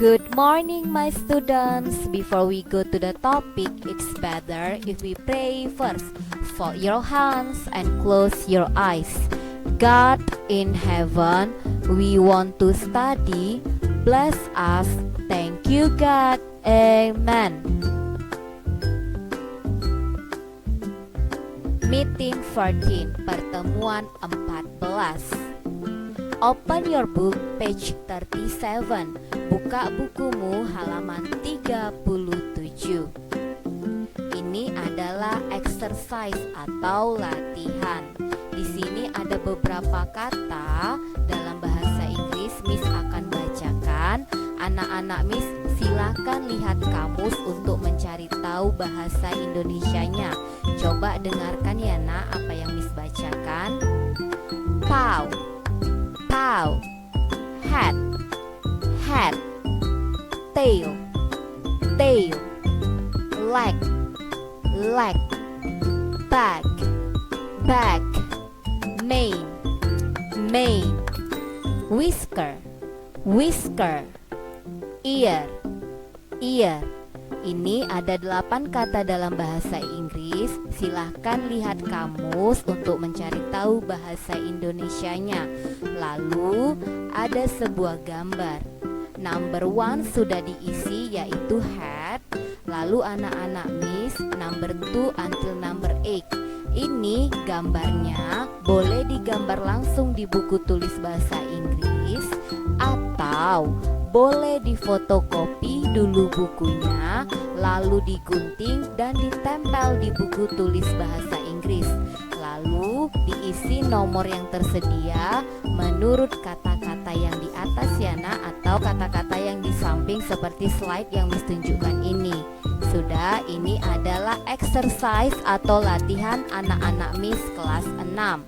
Good morning, my students. Before we go to the topic, it's better if we pray first. Fold your hands and close your eyes. God in heaven, we want to study. Bless us. Thank you, God. Amen. Meeting 14, pertemuan 14. Open your book, page 37. Buka bukumu halaman 37. Ini adalah exercise atau latihan. Di sini ada beberapa kata dalam bahasa Inggris. Miss akan bacakan. Anak-anak Miss silakan lihat kamus untuk mencari tahu bahasa Indonesianya. Coba dengarkan ya nak apa yang Miss bacakan. Paw, paw. Hat, hat. Tail, tail. Leg, leg. Back, back. Mane, mane. Whisker, whisker. Ear, ear. Ini ada 8 kata dalam bahasa Inggris. Silahkan lihat kamus untuk mencari tahu bahasa Indonesianya. Lalu ada sebuah gambar. Number 1 sudah diisi, yaitu hat. Lalu anak-anak Miss number 2 until number 8. Ini gambarnya boleh digambar langsung di buku tulis bahasa Inggris, atau boleh difotokopi dulu bukunya, lalu digunting dan ditempel di buku tulis bahasa Inggris. Lalu diisi nomor yang tersedia menurut kata-kata yang di atas ya nak, atau kata-kata yang di samping seperti slide yang Miss tunjukkan ini. Sudah, ini adalah exercise atau latihan anak-anak Miss kelas 6.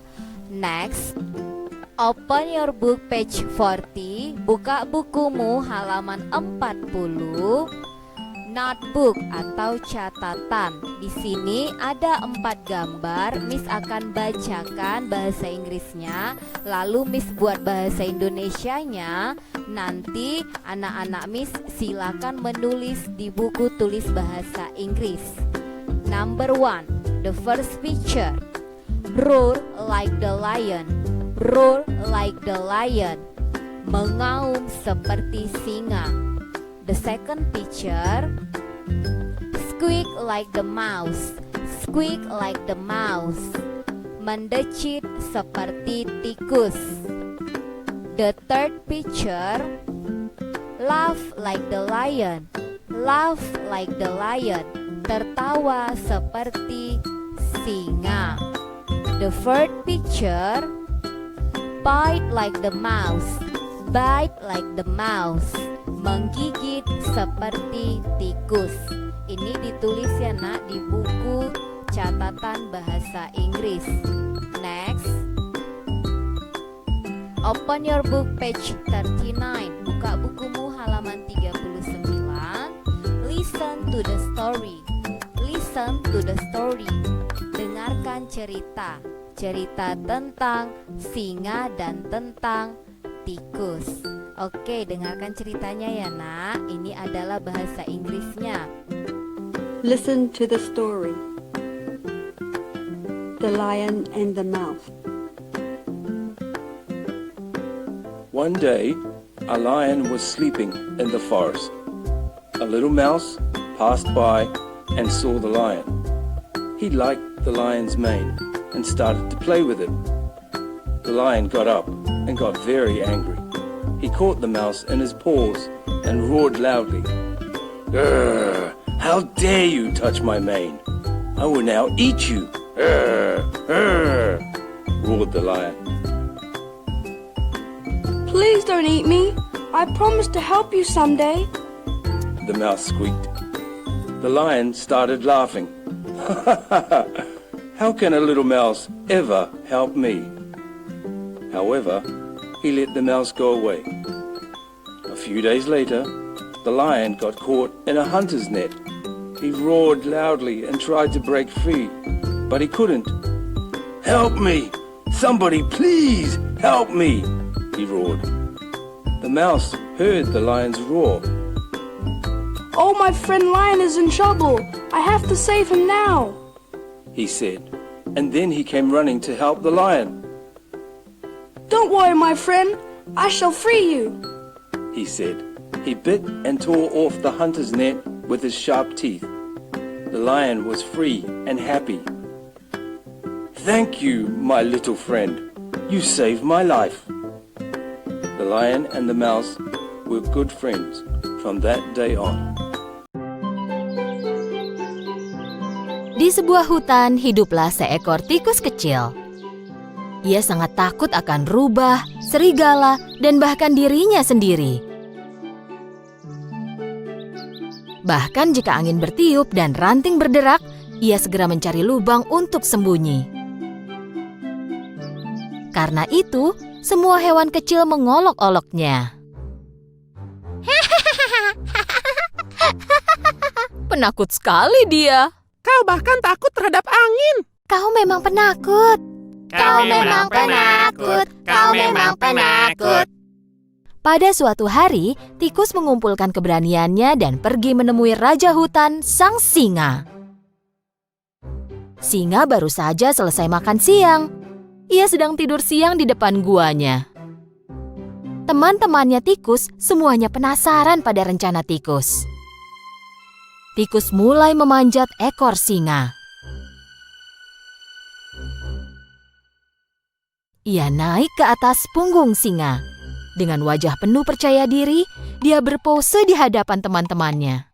Next, open your book page 40. Buka bukumu halaman 40. Notebook atau catatan. Di sini ada 4 gambar. Miss akan bacakan bahasa Inggrisnya, lalu Miss buat bahasa Indonesianya. Nanti anak-anak Miss silakan menulis di buku tulis bahasa Inggris. Number 1, the first picture. Roar like the lion. Roar like the lion. Mengaum seperti singa. The second picture. Squeak like the mouse. Squeak like the mouse. Mendecit seperti tikus. The third picture. Laugh like the lion. Laugh like the lion. Tertawa seperti singa. The fourth picture. Bite like the mouse. Bite like the mouse. Menggigit seperti tikus. Ini ditulis ya nak di buku catatan bahasa Inggris. Next, open your book page 39. Buka bukumu halaman 39. Listen to the story. Listen to the story. Dengarkan cerita. Cerita tentang singa dan tentang tikus. Oke, dengarkan ceritanya ya nak. Ini adalah bahasa Inggrisnya. Listen to the story. The Lion and the Mouse. One day, a lion was sleeping in the forest. A little mouse passed by and saw the lion. He liked the lion's mane and started to play with it. The lion got up and got very angry. He caught the mouse in his paws and roared loudly. "Grr! How dare you touch my mane? I will now eat you!" "Grr! Grr!" roared the lion. Please don't eat me. I promise to help you someday. The mouse squeaked. The lion started laughing. "How can a little mouse ever help me?" However, he let the mouse go away. A few days later, the lion got caught in a hunter's net. He roared loudly and tried to break free, but he couldn't. "Help me! Somebody please help me!" he roared. The mouse heard the lion's roar Oh, my friend lion is in trouble. I have to save him now. he said, and then he came running to help the lion. Don't worry, my friend. I shall free you. He said. He bit and tore off the hunter's net with his sharp teeth. The lion was free and happy. Thank you, my little friend. You saved my life. The lion and the mouse were good friends from that day on. Di sebuah hutan hiduplah seekor tikus kecil. Ia sangat takut akan rubah, serigala, dan bahkan dirinya sendiri. Bahkan jika angin bertiup dan ranting berderak, ia segera mencari lubang untuk sembunyi. Karena itu, semua hewan kecil mengolok-oloknya. Penakut sekali dia. Kau bahkan takut terhadap angin. Kau memang penakut. Kau memang penakut. Kau memang penakut. Pada suatu hari, tikus mengumpulkan keberaniannya dan pergi menemui Raja Hutan, sang singa. Singa baru saja selesai makan siang. Ia sedang tidur siang di depan guanya. Teman-temannya tikus semuanya penasaran pada rencana tikus. Tikus mulai memanjat ekor singa. Ia naik ke atas punggung singa. Dengan wajah penuh percaya diri, dia berpose di hadapan teman-temannya.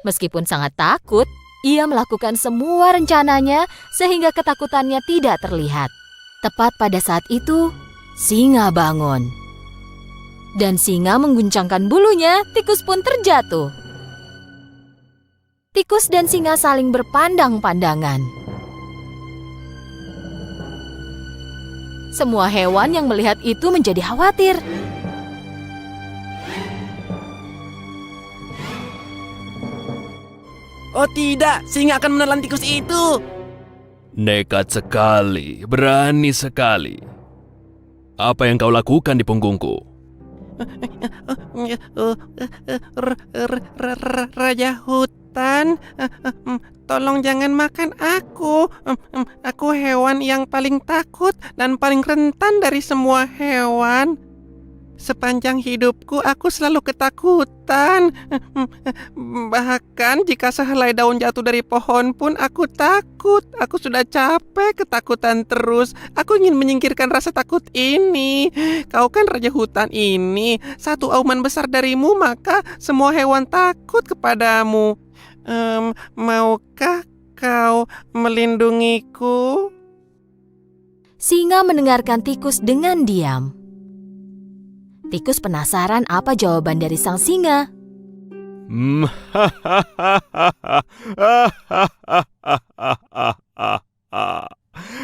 Meskipun sangat takut, ia melakukan semua rencananya sehingga ketakutannya tidak terlihat. Tepat pada saat itu, singa bangun. Dan singa mengguncangkan bulunya, tikus pun terjatuh. Tikus dan singa saling berpandang-pandangan. Semua hewan yang melihat itu menjadi khawatir. Oh tidak, singa akan menelan tikus itu. Nekat sekali, berani sekali. Apa yang kau lakukan di punggungku? Raja hutan, tolong jangan makan aku. Aku hewan yang paling takut dan paling rentan dari semua hewan. Sepanjang hidupku aku selalu ketakutan. Bahkan jika sehelai daun jatuh dari pohon pun aku takut. Aku sudah capek ketakutan terus. Aku ingin menyingkirkan rasa takut ini. Kau kan raja hutan ini. Satu auman besar darimu maka semua hewan takut kepadamu. Maukah kau melindungiku? Singa mendengarkan tikus dengan diam. Tikus penasaran apa jawaban dari sang singa.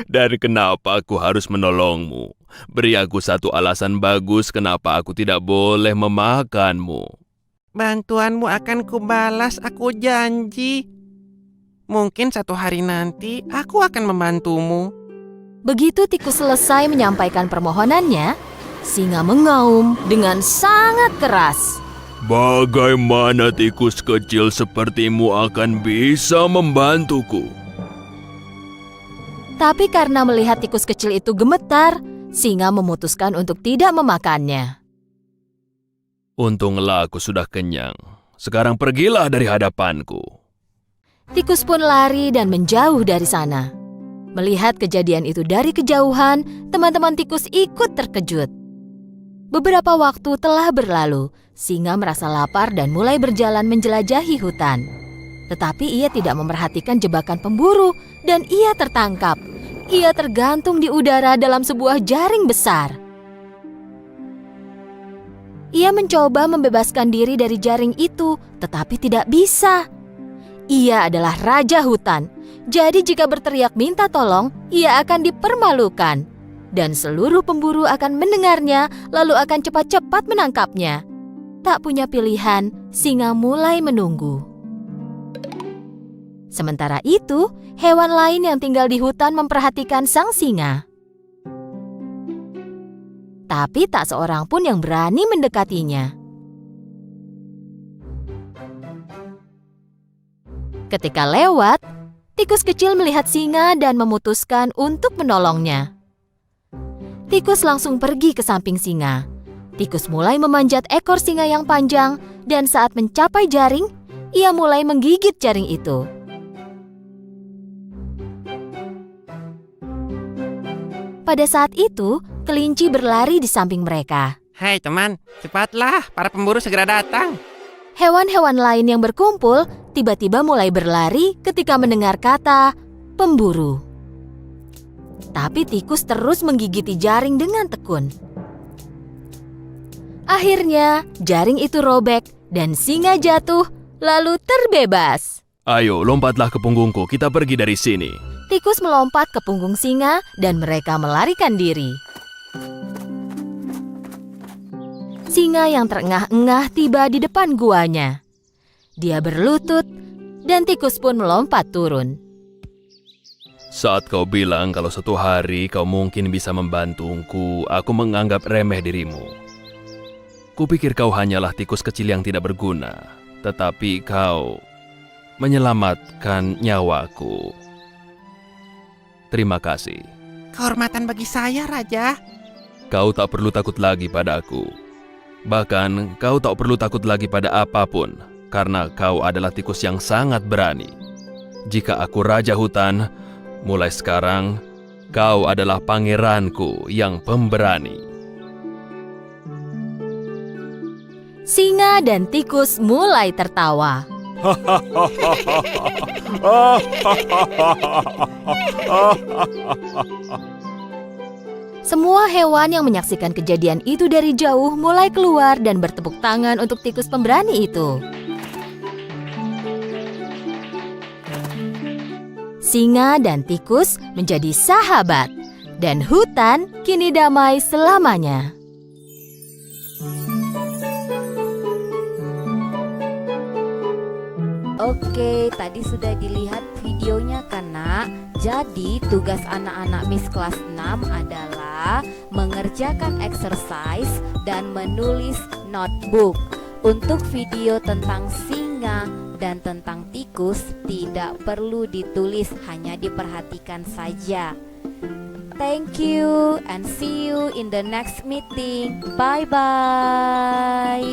Dan kenapa aku harus menolongmu? Beri aku satu alasan bagus kenapa aku tidak boleh memakanmu. Bantuanmu akan kubalas, aku janji. Mungkin satu hari nanti aku akan membantumu. Begitu tikus selesai menyampaikan permohonannya, singa mengaum dengan sangat keras. Bagaimana tikus kecil sepertimu akan bisa membantuku? Tapi karena melihat tikus kecil itu gemetar, singa memutuskan untuk tidak memakannya. Untunglah aku sudah kenyang. Sekarang pergilah dari hadapanku. Tikus pun lari dan menjauh dari sana. Melihat kejadian itu dari kejauhan, teman-teman tikus ikut terkejut. Beberapa waktu telah berlalu, singa merasa lapar dan mulai berjalan menjelajahi hutan. Tetapi ia tidak memperhatikan jebakan pemburu dan ia tertangkap. Ia tergantung di udara dalam sebuah jaring besar. Ia mencoba membebaskan diri dari jaring itu, tetapi tidak bisa. Ia adalah raja hutan, jadi jika berteriak minta tolong, ia akan dipermalukan. Dan seluruh pemburu akan mendengarnya, lalu akan cepat-cepat menangkapnya. Tak punya pilihan, singa mulai menunggu. Sementara itu, hewan lain yang tinggal di hutan memperhatikan sang singa. Tapi tak seorang pun yang berani mendekatinya. Ketika lewat, tikus kecil melihat singa dan memutuskan untuk menolongnya. Tikus langsung pergi ke samping singa. Tikus mulai memanjat ekor singa yang panjang dan saat mencapai jaring, ia mulai menggigit jaring itu. Pada saat itu, kelinci berlari di samping mereka. Hai teman, cepatlah, para pemburu segera datang. Hewan-hewan lain yang berkumpul tiba-tiba mulai berlari ketika mendengar kata pemburu. Tapi tikus terus menggigiti jaring dengan tekun. Akhirnya, jaring itu robek dan singa jatuh lalu terbebas. Ayo, lompatlah ke punggungku, kita pergi dari sini. Tikus melompat ke punggung singa dan mereka melarikan diri. Singa yang terengah-engah tiba di depan guanya. Dia berlutut dan tikus pun melompat turun. Saat kau bilang kalau suatu hari kau mungkin bisa membantuku, aku menganggap remeh dirimu. Kupikir kau hanyalah tikus kecil yang tidak berguna, tetapi kau menyelamatkan nyawaku. Terima kasih. Kehormatan bagi saya, Raja. Kau tak perlu takut lagi padaku. Bahkan kau tak perlu takut lagi pada apapun, karena kau adalah tikus yang sangat berani. Jika aku Raja Hutan, mulai sekarang kau adalah pangeranku yang pemberani. Singa dan tikus mulai tertawa. Semua hewan yang menyaksikan kejadian itu dari jauh mulai keluar dan bertepuk tangan untuk tikus pemberani itu. Singa dan tikus menjadi sahabat, dan hutan kini damai selamanya. Oke, tadi sudah dilihat videonya kan, Nak? Jadi, tugas anak-anak Miss kelas 6 adalah mengerjakan exercise dan menulis notebook. Untuk video tentang singa dan tentang tikus tidak perlu ditulis, hanya diperhatikan saja. Thank you and see you in the next meeting. Bye-bye.